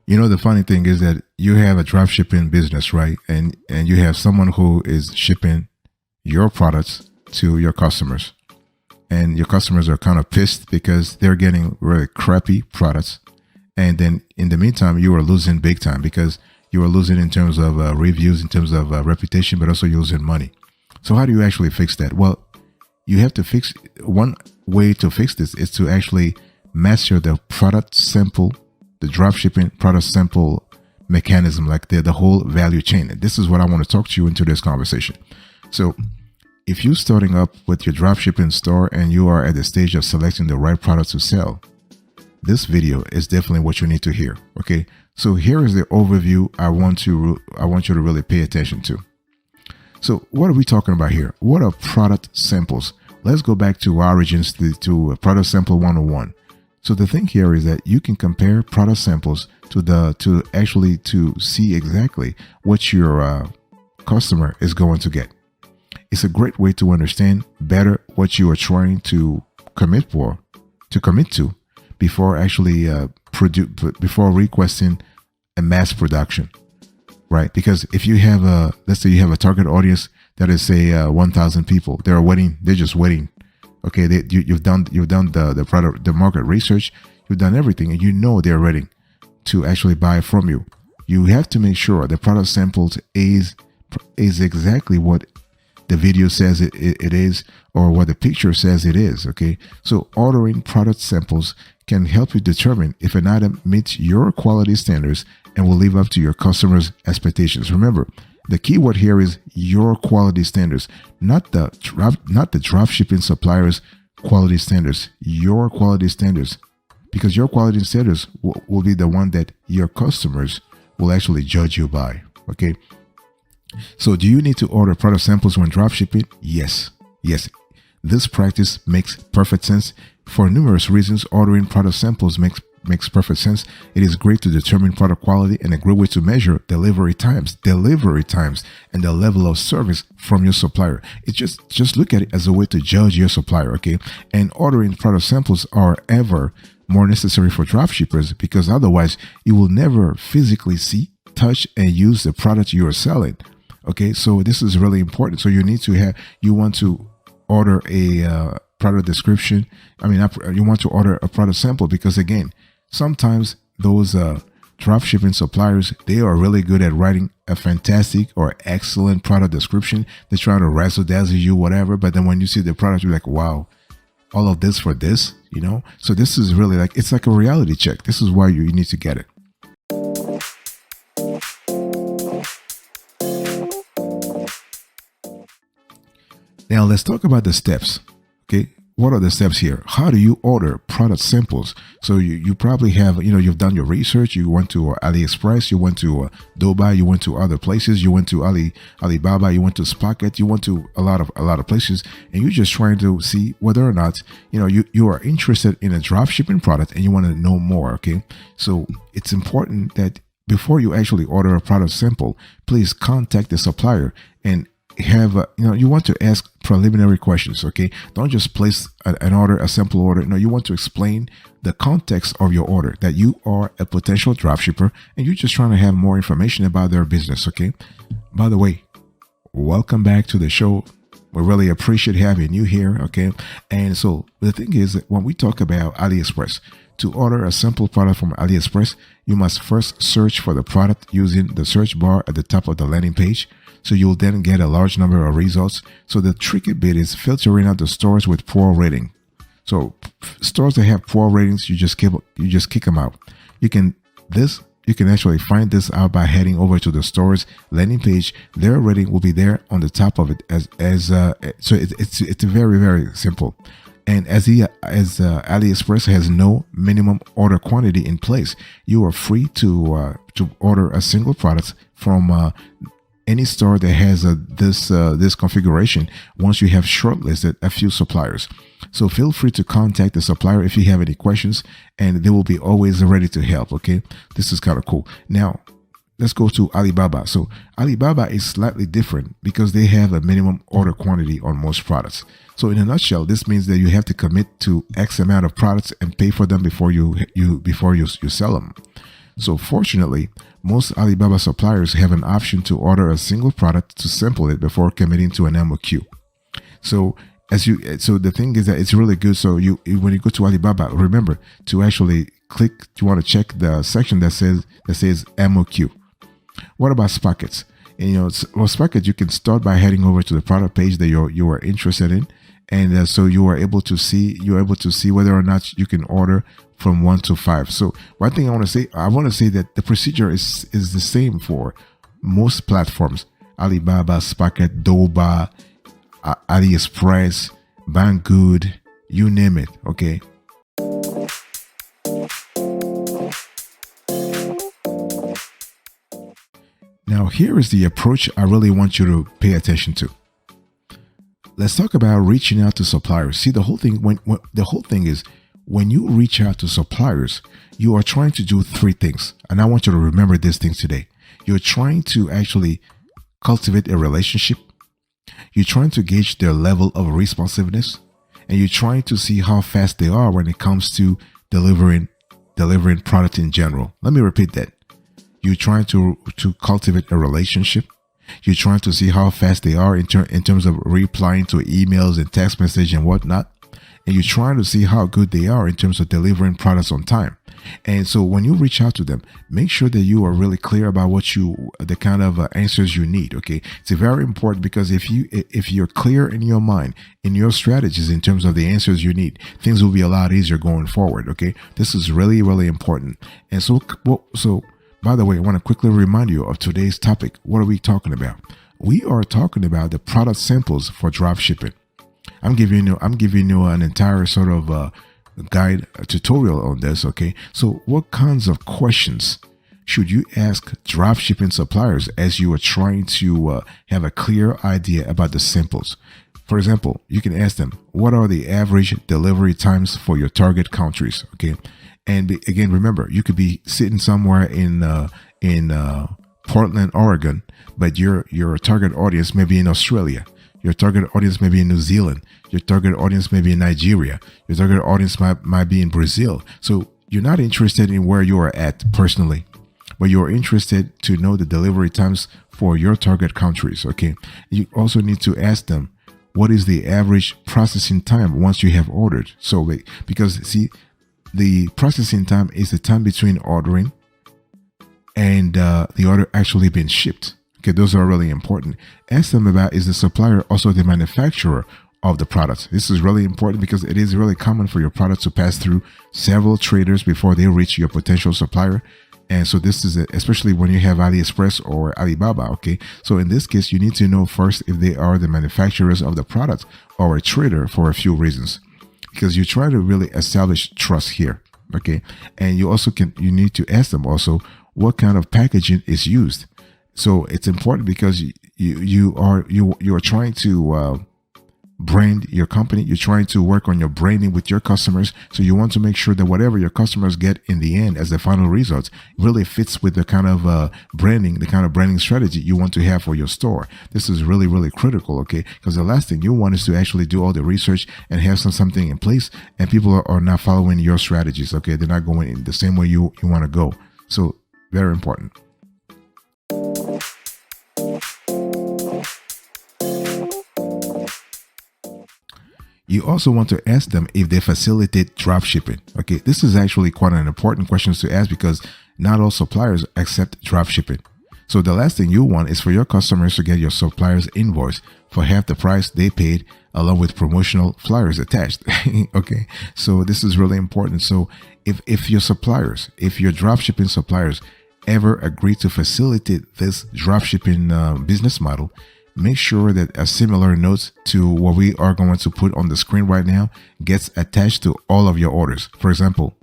You know, the funny thing is that you have a drop shipping business, right? And you have someone who is shipping your products to your customers. And your customers are kind of pissed because they're getting really crappy products. And then in the meantime, you are losing big time because you are losing in terms of reviews, in terms of reputation, but also you're losing money. So how do you actually fix that? Well, you have to fix, one way to fix this is to actually master the product sample, the dropshipping product sample mechanism, like the whole value chain. And this is what I want to talk to you into this conversation. So if you're starting up with your dropshipping store and you are at the stage of selecting the right product to sell, this video is definitely what you need to hear. Okay, so here is the overview I want you to really pay attention to. So what are we talking about here? What are product samples? Let's go back to origins to product sample 101. So the thing here is that you can compare product samples to see exactly what your customer is going to get. It's a great way to understand better what you are trying to commit to before actually before requesting a mass production, right? Because if you have let's say you have a target audience that is say 1,000 people, they're just waiting. Okay, you've done the market research, you've done everything, and you know they're ready to actually buy from you. You have to make sure the product samples is exactly what the video says it is, or what the picture says it is. Okay, so ordering product samples can help you determine if an item meets your quality standards and will live up to your customers' expectations. Remember, the key word here is your quality standards, not the drop shipping supplier's quality standards. Your quality standards, because your quality standards will be the one that your customers will actually judge you by. Okay. So do you need to order product samples when dropshipping? Yes. This practice makes perfect sense. For numerous reasons, ordering product samples makes perfect sense. It is great to determine product quality and a great way to measure delivery times, and the level of service from your supplier. It's just look at it as a way to judge your supplier, okay? And ordering product samples are ever more necessary for dropshippers because otherwise you will never physically see, touch, and use the product you are selling. Okay, so this is really important. So you want to order a product description. You want to order a product sample because, again, sometimes those dropshipping suppliers, they are really good at writing a fantastic or excellent product description. They're trying to razzle dazzle you, whatever. But then when you see the product, you're like, wow, all of this for this, you know? So this is really it's like a reality check. This is why you need to get it. Now let's talk about the steps. Okay, what are the steps here? How do you order product samples? So you probably have, you've done your research. You went to AliExpress, you went to Dubai, you went to other places, you went to Alibaba, you went to Spocket, you went to a lot of places, and you're just trying to see whether or not you are interested in a drop shipping product and you want to know more. Okay, so it's important that before you actually order a product sample, please contact the supplier and have you want to ask preliminary questions. Okay, don't just place an order, a simple order. No, you want to explain the context of your order, that you are a potential dropshipper and you're just trying to have more information about their business. Okay, by the way, welcome back to the show. We really appreciate having you here. Okay, and so the thing is that when we talk about AliExpress, to order a simple product from AliExpress, you must first search for the product using the search bar at the top of the landing page. So you'll then get a large number of results. So the tricky bit is filtering out the stores with poor rating. So stores that have poor ratings, you just kick them out. You can actually find this out by heading over to the store's landing page. Their rating will be there on the top of it so it's very, very simple. And as AliExpress has no minimum order quantity in place, you are free to order a single product from any store that has this configuration once you have shortlisted a few suppliers. So feel free to contact the supplier if you have any questions, and they will be always ready to help. Okay, this is kind of cool. Now let's go to Alibaba. So Alibaba is slightly different because they have a minimum order quantity on most products. So in a nutshell, this means that you have to commit to X amount of products and pay for them before you sell them. So fortunately, most Alibaba suppliers have an option to order a single product to sample it before committing to an MOQ. So so the thing is that it's really good. So when you go to Alibaba, remember to actually click. You want to check the section that says MOQ. What about Sprockets? And Sprockets, you can start by heading over to the product page that you are interested in, and so you are able to see whether or not you can order from 1 to 5. So one thing I want to say that the procedure is the same for most platforms: Alibaba, Sprocket, Douba, AliExpress, Banggood, you name it. Okay. Now, here is the approach I really want you to pay attention to. Let's talk about reaching out to suppliers. See, the whole thing is when you reach out to suppliers, you are trying to do 3 things. And I want you to remember these things today. You're trying to actually cultivate a relationship. You're trying to gauge their level of responsiveness, and you're trying to see how fast they are when it comes to delivering product in general. Let me repeat that. You're trying to cultivate a relationship. You're trying to see how fast they are in terms of replying to emails and text message and whatnot. And you're trying to see how good they are in terms of delivering products on time. And so when you reach out to them, make sure that you are really clear about the kind of answers you need. Okay. It's very important, because if you're clear in your mind, in your strategies, in terms of the answers you need, things will be a lot easier going forward. Okay. This is really, really important. And so by the way, I want to quickly remind you of today's topic. What are we talking about? We are talking about the product samples for dropshipping. I'm giving you an entire sort of guide, a tutorial on this. Okay. So what kinds of questions should you ask dropshipping suppliers as you are trying to have a clear idea about the samples? For example, you can ask them, what are the average delivery times for your target countries? Okay. And again, remember, you could be sitting somewhere in Portland, Oregon, but your target audience may be in Australia. Your target audience may be in New Zealand. Your target audience may be in Nigeria. Your target audience might be in Brazil. So you're not interested in where you are at personally, but you're interested to know the delivery times for your target countries. Okay. You also need to ask them, what is the average processing time once you have ordered? So because see, the processing time is the time between ordering and the order actually being shipped. Okay, those are really important. Ask them about, is the supplier also the manufacturer of the product? This is really important because it is really common for your product to pass through several traders before they reach your potential supplier. And so this is especially when you have AliExpress or Alibaba. Okay, so in this case, you need to know first if they are the manufacturers of the product or a trader for a few reasons, because you try to really establish trust here. Okay, and you need to ask them also what kind of packaging is used. So it's important because you are trying to brand your company. You're trying to work on your branding with your customers. So you want to make sure that whatever your customers get in the end as the final results really fits with the kind of branding strategy you want to have for your store. This is really, really critical. Okay, because the last thing you want is to actually do all the research and have something in place, and people are not following your strategies. Okay, they're not going in the same way you want to go. So very important. You also want to ask them if they facilitate dropshipping. Okay, this is actually quite an important question to ask because not all suppliers accept dropshipping. So the last thing you want is for your customers to get your supplier's invoice for half the price they paid, along with promotional flyers attached. Okay, so this is really important. So if your dropshipping suppliers ever agree to facilitate this dropshipping business model, make sure that a similar note to what we are going to put on the screen right now gets attached to all of your orders. For example,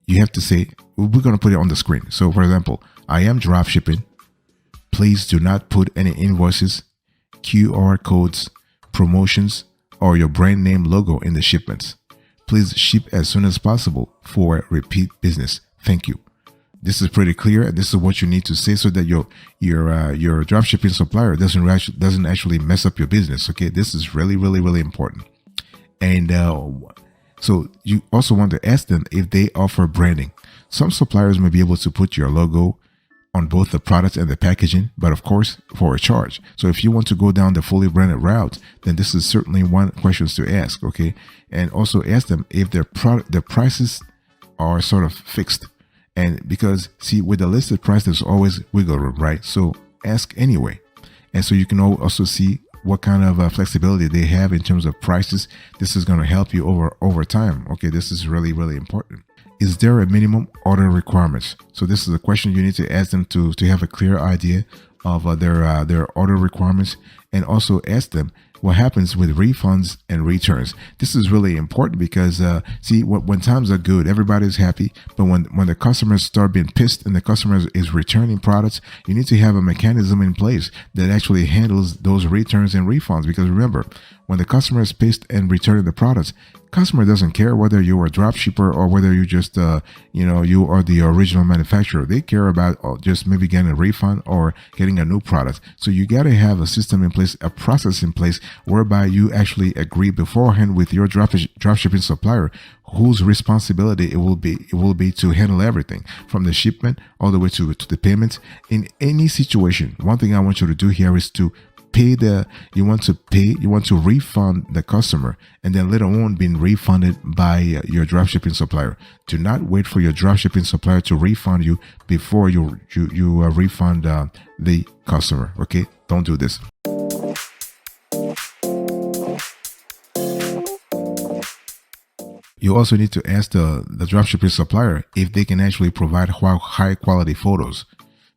you have to say, we're going to put it on the screen. So for example, I am dropshipping. Please do not put any invoices, QR codes, promotions, or your brand name logo in the shipments. Please ship as soon as possible for repeat business. Thank you. This is pretty clear. This is what you need to say so that your dropshipping supplier doesn't actually mess up your business. Okay, this is really, really, really important. And so you also want to ask them if they offer branding. some suppliers may be able to put your logo on both the products and the packaging, but of course for a charge. So if you want to go down the fully branded route, then this is certainly one question to ask, okay? And also ask them if their prices are sort of fixed. And because see, with the listed price, there's always wiggle room, right? So ask anyway. And so you can also see what kind of flexibility they have in terms of prices. This is going to help you over time. Okay, this is really, really important. Is there a minimum order requirements? So this is a question you need to ask them to have a clear idea of their order requirements, and also ask them what happens with refunds and returns. This is really important because see, when times are good, everybody's happy, but when the customers start being pissed and the customer is returning products, you need to have a mechanism in place that actually handles those returns and refunds. Because remember, when the customer is pissed and returning the products, customer doesn't care whether you're a drop shipper or whether you just you are the original manufacturer. They care about just maybe getting a refund or getting a new product. So you got to have a system in place, a process in place, whereby you actually agree beforehand with your drop shipping supplier whose responsibility it will be to handle everything from the shipment all the way to the payment. In any situation, one thing I want you to do here is to you want to refund the customer, and then later on being refunded by your dropshipping supplier. Do not wait for your dropshipping supplier to refund you before you refund the customer. Okay, don't do this. You also need to ask the dropshipping supplier if they can actually provide high quality photos.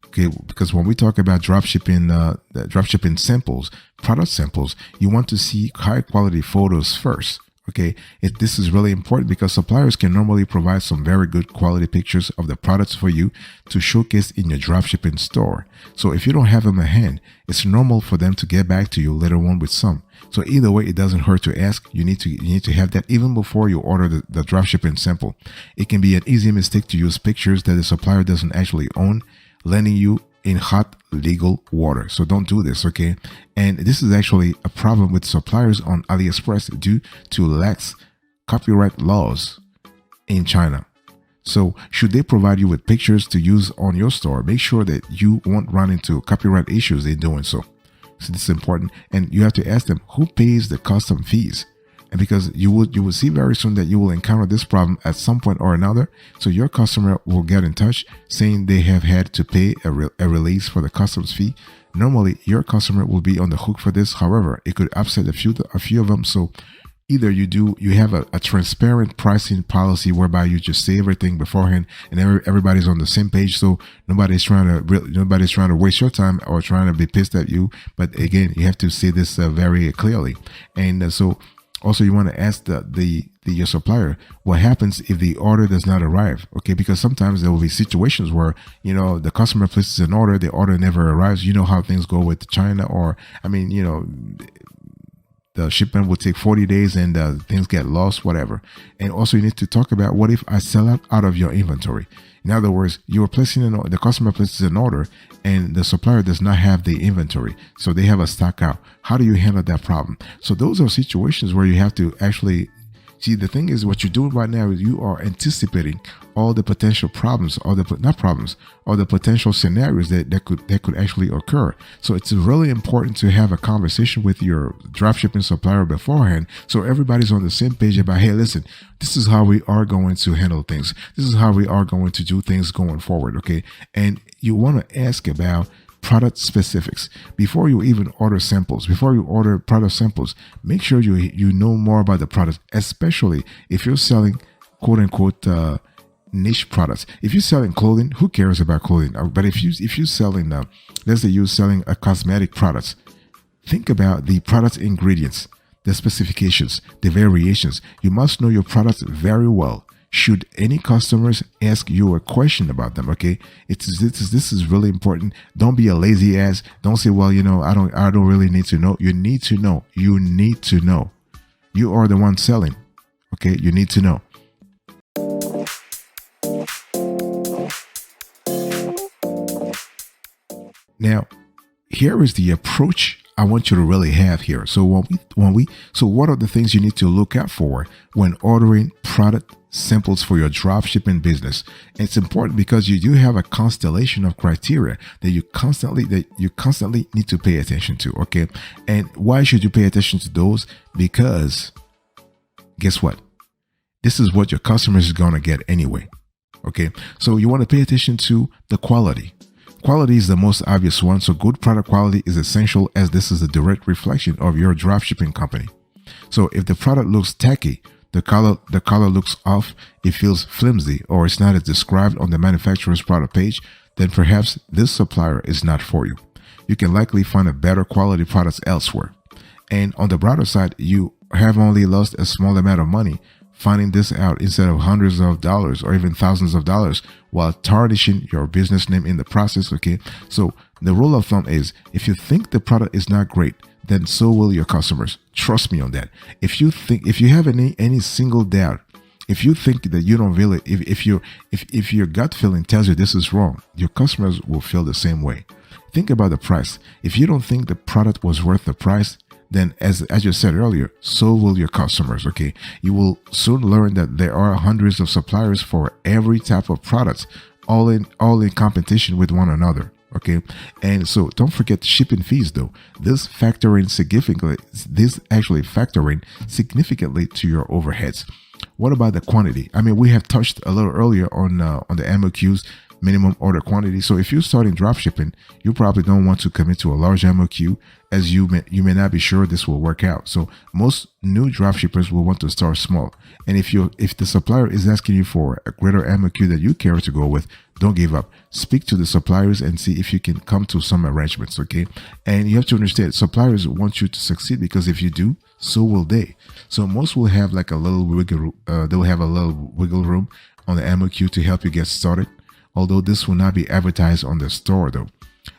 Okay, because when we talk about dropshipping samples, product samples, you want to see high quality photos first. Okay, this is really important because suppliers can normally provide some very good quality pictures of the products for you to showcase in your dropshipping store. So if you don't have them at hand, it's normal for them to get back to you later on with some. So either way, it doesn't hurt to ask. You need to have that even before you order the dropshipping sample. It can be an easy mistake to use pictures that the supplier doesn't actually own, landing you in hot legal water. So don't do this, okay? And this is actually a problem with suppliers on AliExpress due to lax copyright laws in China. So should they provide you with pictures to use on your store, make sure that you won't run into copyright issues in doing so. So this is important, and you have to ask them who pays the custom fees. And because you will see very soon that you will encounter this problem at some point or another. So your customer will get in touch saying they have had to pay a release for the customs fee. Normally, your customer will be on the hook for this. However, it could upset a few of them. So either you have a transparent pricing policy whereby you just say everything beforehand and everybody's on the same page. So nobody's trying to waste your time or trying to be pissed at you. But again, you have to say this very clearly. And so also, you want to ask your supplier what happens if the order does not arrive. Okay, because sometimes there will be situations where the customer places an order, the order never arrives. You know how things go with China, or the shipment will take 40 days and things get lost, whatever. And also, you need to talk about what if I sell out of your inventory. In other words, the customer places an order and the supplier does not have the inventory, so they have a stock out. How do you handle that problem? So those are situations where you have to actually see. The thing is, what you're doing right now is you are anticipating all the potential problems, or the potential scenarios that could actually occur. So it's really important to have a conversation with your dropshipping supplier beforehand, so everybody's on the same page about, hey, listen, this is how we are going to handle things. This is how we are going to do things going forward. Okay, and you want to ask about product specifics before you even order samples. Before you order product samples, make sure you know more about the product, especially if you're selling quote unquote niche products. If you're selling clothing, who cares about clothing? But if you're selling let's say you're selling a cosmetic products, think about the product ingredients, the specifications, the variations. You must know your products very well. Should any customers ask you a question about them, okay? This is really important. Don't be a lazy ass. Don't say, well, I don't really need to know. You need to know. You need to know. You are the one selling, okay? You need to know. Now, here is the approach I want you to really have here. So what are the things you need to look out for when ordering product samples for your drop shipping business. And it's important because you do have a constellation of criteria that you constantly need to pay attention to. Okay. And why should you pay attention to those? Because guess what? This is what your customers is going to get anyway. Okay. So you want to pay attention to the quality. Quality is the most obvious one. So good product quality is essential, as this is a direct reflection of your dropshipping company. So if the product looks tacky, the color looks off, it feels flimsy, or it's not as described on the manufacturer's product page, then perhaps this supplier is not for you. You can likely find a better quality products elsewhere. And on the brighter side, you have only lost a small amount of money finding this out instead of hundreds of dollars or even thousands of dollars while tarnishing your business name in the process. Okay. So the rule of thumb is, if you think the product is not great, then so will your customers. Trust me on that. If you have any single doubt, if you think that you don't feel it, if your gut feeling tells you this is wrong, your customers will feel the same way. Think about the price. If you don't think the product was worth the price, then as you said earlier, so will your customers. Okay. You will soon learn that there are hundreds of suppliers for every type of products, all in competition with one another. Okay. And so don't forget shipping fees though. This actually factoring significantly to your overheads. What about the quantity? I mean, we have touched a little earlier on the MOQs, minimum order quantity. So if you're starting drop shipping, you probably don't want to commit to a large MOQ, as you may not be sure this will work out. So most new drop shippers will want to start small. And if the supplier is asking you for a greater MOQ that you care to go with, don't give up. Speak to the suppliers and see if you can come to some arrangements. Okay. And you have to understand, suppliers want you to succeed, because if you do, so will they. So most will have like a little wiggle room on the MOQ to help you get started. Although this will not be advertised on the store though.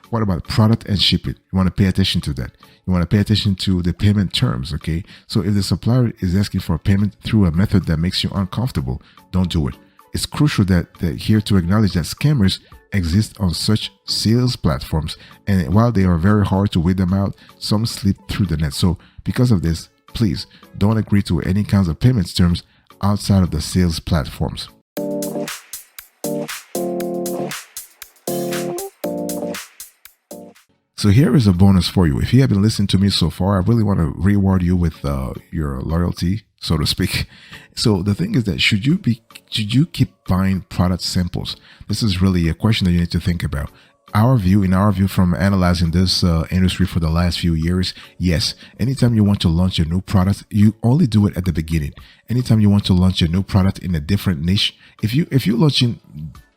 What about product and shipping? You want to pay attention to that. You want to pay attention to the payment terms. Okay. So if the supplier is asking for a payment through a method that makes you uncomfortable, don't do it. It's crucial that here to acknowledge that scammers exist on such sales platforms. And while they are very hard to weed them out, some slip through the net. So because of this, please don't agree to any kinds of payments terms outside of the sales platforms. So here is a bonus for you. If you have been listening to me so far, I really want to reward you with your loyalty, so to speak. So the thing is that should you keep buying product samples? This is really a question that you need to think about. In our view, from analyzing this industry for the last few years, yes, anytime you want to launch a new product, you only do it at the beginning. Anytime you want to launch a new product in a different niche, if you're launching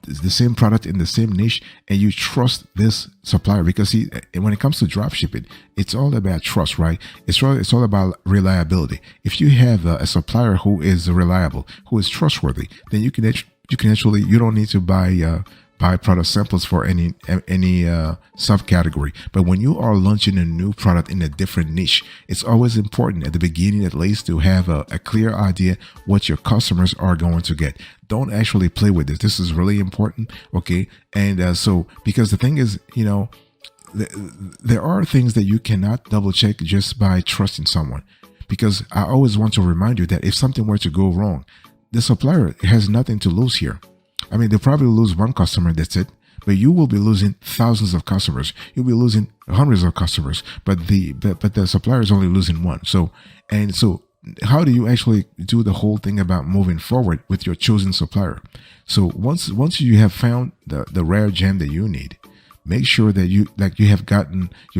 the same product in the same niche and you trust this supplier, because when it comes to drop shipping, it's all about trust, right? It's all about reliability. If you have a supplier who is reliable, who is trustworthy, then you don't need to buy product samples for any subcategory. But when you are launching a new product in a different niche, it's always important at the beginning, at least, to have a clear idea what your customers are going to get. Don't actually play with this. This is really important. Okay. And so, because the thing is, there are things that you cannot double check just by trusting someone. Because I always want to remind you that if something were to go wrong, the supplier has nothing to lose here. I mean, they'll probably lose one customer, that's it. But you will be losing thousands of customers. You'll be losing hundreds of customers. But the supplier is only losing one. So how do you actually do the whole thing about moving forward with your chosen supplier? So once you have found the rare gem that you need, make sure that you've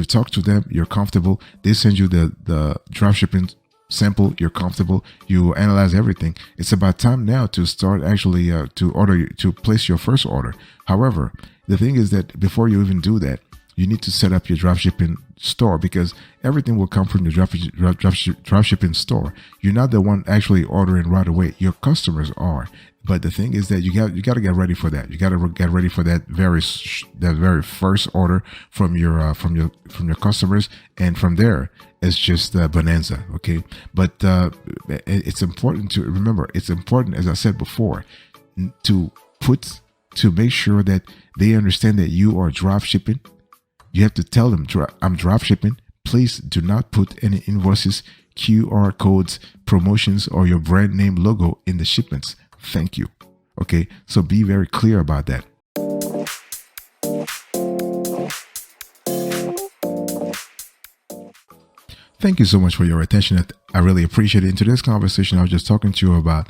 talked to them, you're comfortable. They send you the dropshipping sample, you're comfortable, you analyze everything. It's about time now to start actually to place your first order. However, the thing is that before you even do that, you need to set up your dropshipping store, because everything will come from the dropshipping store. You're not the one actually ordering right away. Your customers are. But the thing is that you got to get ready for that. You got to get ready for that very first order from your customers, and from there it's just bonanza. Okay, but it's important to remember. It's important, as I said before, to make sure that they understand that you are drop shipping. You have to tell them, I'm drop shipping. Please do not put any invoices, QR codes, promotions, or your brand name logo in the shipments. thank you. Okay, so be very clear about that. Thank you so much for your attention. I really appreciate it. In today's conversation, I was just talking to you about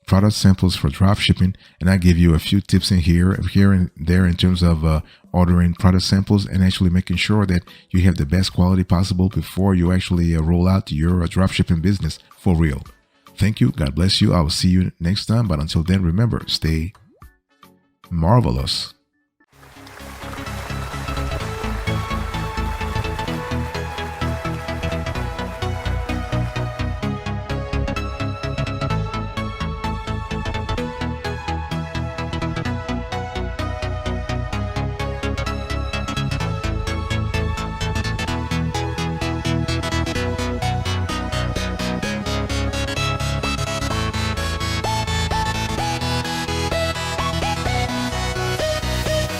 product samples for drop shipping, and I give you a few tips in here and there in terms of ordering product samples and actually making sure that you have the best quality possible before you actually roll out your drop shipping business for real. Thank you. God bless you. I will see you next time. But until then, remember, stay marvelous.